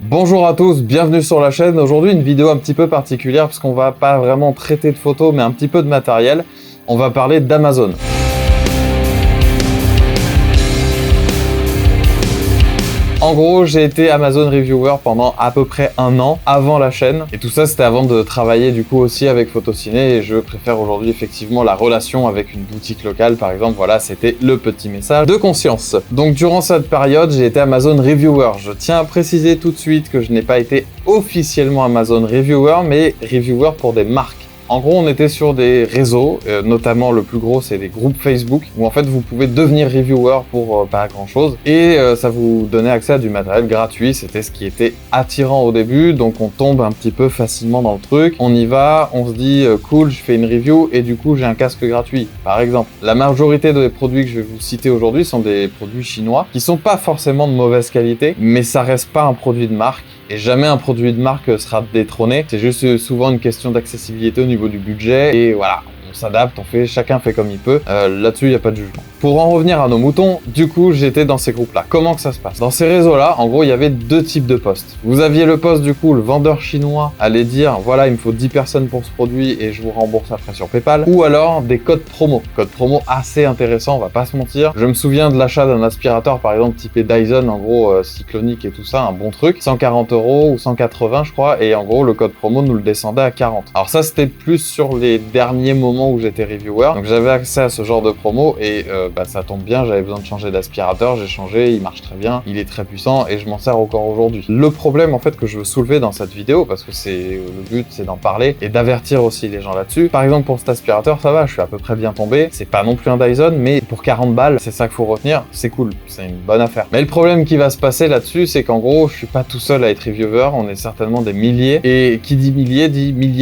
Bonjour à tous, bienvenue sur la chaîne. Aujourd'hui une vidéo un petit peu particulière parce qu'on va pas vraiment traiter de photos mais un petit peu de matériel. On va parler d'Amazon. En gros, j'ai été Amazon Reviewer pendant à peu près un an avant la chaîne. Et tout ça, c'était avant de travailler du coup aussi avec Photociné. Et je préfère aujourd'hui effectivement la relation avec une boutique locale, par exemple. Voilà, c'était le petit message de conscience. Donc durant cette période, j'ai été Amazon Reviewer. Je tiens à préciser tout de suite que je n'ai pas été officiellement Amazon Reviewer, mais Reviewer pour des marques. En gros, on était sur des réseaux, notamment le plus gros, c'est des groupes Facebook, où en fait vous pouvez devenir reviewer pour pas grand chose, et ça vous donnait accès à du matériel gratuit. C'était ce qui était attirant au début, donc on tombe un petit peu facilement dans le truc, on y va, on se dit cool, je fais une review, et du coup j'ai un casque gratuit, par exemple. La majorité des produits que je vais vous citer aujourd'hui sont des produits chinois, qui sont pas forcément de mauvaise qualité, mais ça reste pas un produit de marque. Et jamais un produit de marque sera détrôné. C'est juste souvent une question d'accessibilité au niveau du budget. Et voilà, on s'adapte, chacun fait comme il peut. Là-dessus, il n'y a pas de jugement. Pour en revenir à nos moutons, du coup, j'étais dans ces groupes-là. Comment que ça se passe? Dans ces réseaux-là, en gros, il y avait deux types de posts. Vous aviez le post, du coup, le vendeur chinois allait dire, voilà, il me faut 10 personnes pour ce produit et je vous rembourse après sur PayPal. Ou alors des codes promo. Codes promo assez intéressants, on va pas se mentir. Je me souviens de l'achat d'un aspirateur, par exemple, typé Dyson, en gros, cyclonique et tout ça, un bon truc. 140 € ou 180, je crois. Et en gros, le code promo nous le descendait à 40. Alors ça, c'était plus sur les derniers moments où j'étais reviewer. Donc j'avais accès à ce genre de promo et ça tombe bien, j'avais besoin de changer d'aspirateur, j'ai changé, il marche très bien, il est très puissant et je m'en sers encore aujourd'hui. Le problème en fait que je veux soulever dans cette vidéo, parce que le but c'est d'en parler et d'avertir aussi les gens là-dessus. Par exemple pour cet aspirateur, ça va, je suis à peu près bien tombé, c'est pas non plus un Dyson, mais pour 40 balles, c'est ça qu'il faut retenir, c'est cool, c'est une bonne affaire. Mais le problème qui va se passer là-dessus, c'est qu'en gros, je suis pas tout seul à être reviewer, on est certainement des milliers, et qui dit milliers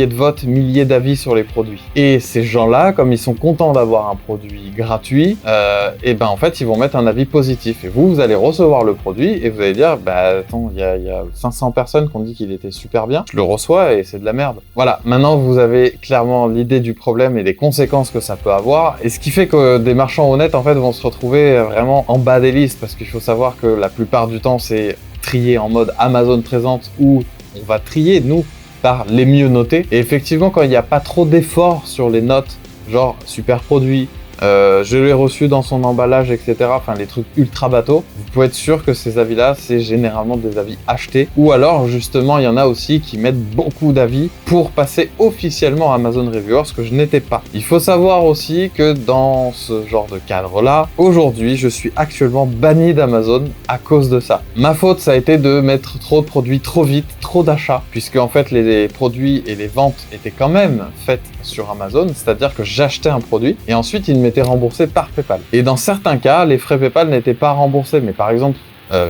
de votes, milliers d'avis sur les produits. Et ces gens-là, comme ils sont contents d'avoir un produit gratuit, et ben en fait ils vont mettre un avis positif et vous allez recevoir le produit et vous allez dire bah attends, il y a 500 personnes qui ont dit qu'il était super bien, je le reçois et c'est de la merde. Voilà, maintenant vous avez clairement l'idée du problème et des conséquences que ça peut avoir, et ce qui fait que des marchands honnêtes en fait vont se retrouver vraiment en bas des listes, parce qu'il faut savoir que la plupart du temps c'est trié en mode Amazon présente, où on va trier nous par les mieux notés, et effectivement quand il n'y a pas trop d'efforts sur les notes, genre super produit, je l'ai reçu dans son emballage, etc. Enfin, les trucs ultra bateaux. Vous pouvez être sûr que ces avis-là, c'est généralement des avis achetés. Ou alors, justement, il y en a aussi qui mettent beaucoup d'avis pour passer officiellement à Amazon Reviewer, ce que je n'étais pas. Il faut savoir aussi que dans ce genre de cadre-là, aujourd'hui, je suis actuellement banni d'Amazon à cause de ça. Ma faute, ça a été de mettre trop de produits trop vite, trop d'achats, puisque en fait, les produits et les ventes étaient quand même faites sur Amazon, c'est-à-dire que j'achetais un produit et ensuite il m'était remboursé par PayPal. Et dans certains cas, les frais PayPal n'étaient pas remboursés, mais par exemple,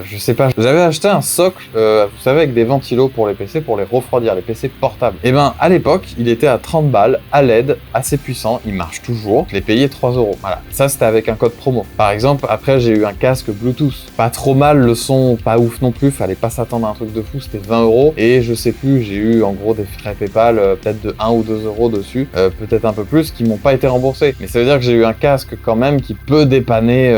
je sais pas, j'avais acheté un socle, vous savez, avec des ventilos pour les PC, pour les refroidir, les PC portables. Et ben, à l'époque, il était à 30 balles, à LED, assez puissant, il marche toujours, je l'ai payé 3 €. Voilà, ça c'était avec un code promo. Par exemple, après j'ai eu un casque Bluetooth, pas trop mal, le son pas ouf non plus, fallait pas s'attendre à un truc de fou, c'était 20 €, et je sais plus, j'ai eu en gros des frais PayPal, peut-être de 1 ou 2 € dessus, peut-être un peu plus, qui m'ont pas été remboursés. Mais ça veut dire que j'ai eu un casque quand même qui peut dépanner,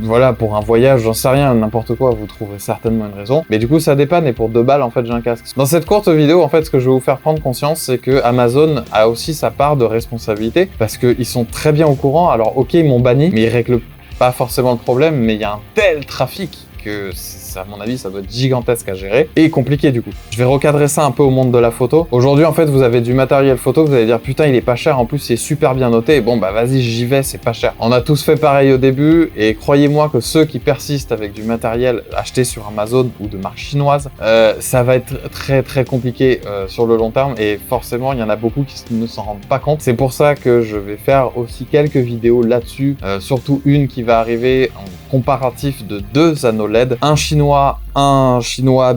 voilà, pour un voyage, j'en sais rien, n'importe quoi. Vous trouverez certainement une raison, mais du coup ça dépanne, et pour 2 balles en fait j'ai un casque. Dans cette courte vidéo en fait, ce que je vais vous faire prendre conscience, c'est que Amazon a aussi sa part de responsabilité, parce qu'ils sont très bien au courant. Alors ok, ils m'ont banni, mais ils règlent pas forcément le problème, mais il y a un tel trafic que à mon avis ça doit être gigantesque à gérer et compliqué du coup. Je vais recadrer ça un peu au monde de la photo. Aujourd'hui en fait vous avez du matériel photo, vous allez dire putain il est pas cher, en plus c'est super bien noté, et bon bah vas-y j'y vais, c'est pas cher. On a tous fait pareil au début, et croyez-moi que ceux qui persistent avec du matériel acheté sur Amazon ou de marque chinoise, ça va être très très compliqué sur le long terme, et forcément il y en a beaucoup qui ne s'en rendent pas compte. C'est pour ça que je vais faire aussi quelques vidéos là-dessus, surtout une qui va arriver en comparatif de 2 anneaux LED, un chinois,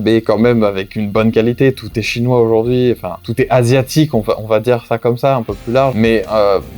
mais quand même avec une bonne qualité. Tout est chinois aujourd'hui, enfin tout est asiatique, on va dire ça comme ça, un peu plus large, mais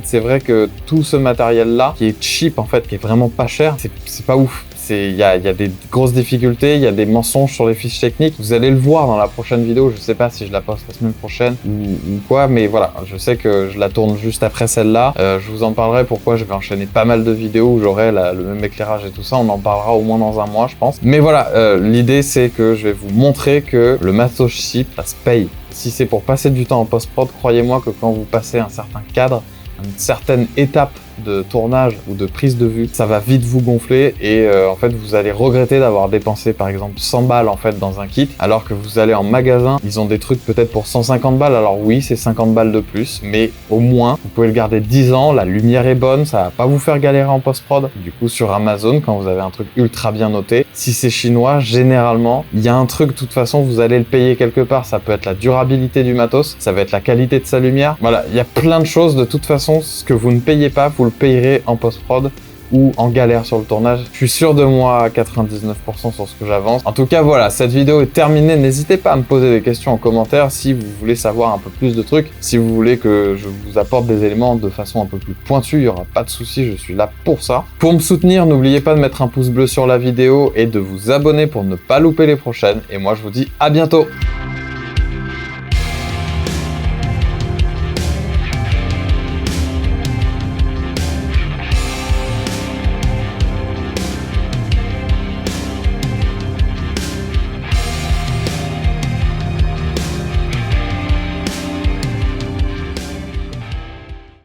c'est vrai que tout ce matériel là qui est cheap en fait, qui est vraiment pas cher, c'est pas ouf. il y a des grosses difficultés, il y a des mensonges sur les fiches techniques. Vous allez le voir dans la prochaine vidéo. Je sais pas si je la poste la semaine prochaine ou quoi, mais voilà, je sais que je la tourne juste après celle-là. Je vous en parlerai pourquoi je vais enchaîner pas mal de vidéos où j'aurai le même éclairage et tout ça. On en parlera au moins dans un mois, je pense. Mais voilà, l'idée c'est que je vais vous montrer que le matos cheap, ça se paye. Si c'est pour passer du temps en post-prod, croyez-moi que quand vous passez un certain cadre, une certaine étape de tournage ou de prise de vue, ça va vite vous gonfler et en fait vous allez regretter d'avoir dépensé par exemple 100 balles en fait dans un kit, alors que vous allez en magasin, ils ont des trucs peut-être pour 150 balles, alors oui c'est 50 balles de plus, mais au moins vous pouvez le garder 10 ans, la lumière est bonne, ça va pas vous faire galérer en post-prod. Du coup sur Amazon, quand vous avez un truc ultra bien noté, si c'est chinois, généralement il y a un truc, de toute façon vous allez le payer quelque part, ça peut être la durabilité du matos, ça va être la qualité de sa lumière, voilà, il y a plein de choses, de toute façon ce que vous ne payez pas, vous le payerez en post-prod ou en galère sur le tournage. Je suis sûr de moi à 99% sur ce que j'avance. En tout cas, voilà, cette vidéo est terminée. N'hésitez pas à me poser des questions en commentaire si vous voulez savoir un peu plus de trucs. Si vous voulez que je vous apporte des éléments de façon un peu plus pointue, il n'y aura pas de souci, je suis là pour ça. Pour me soutenir, n'oubliez pas de mettre un pouce bleu sur la vidéo et de vous abonner pour ne pas louper les prochaines. Et moi, je vous dis à bientôt!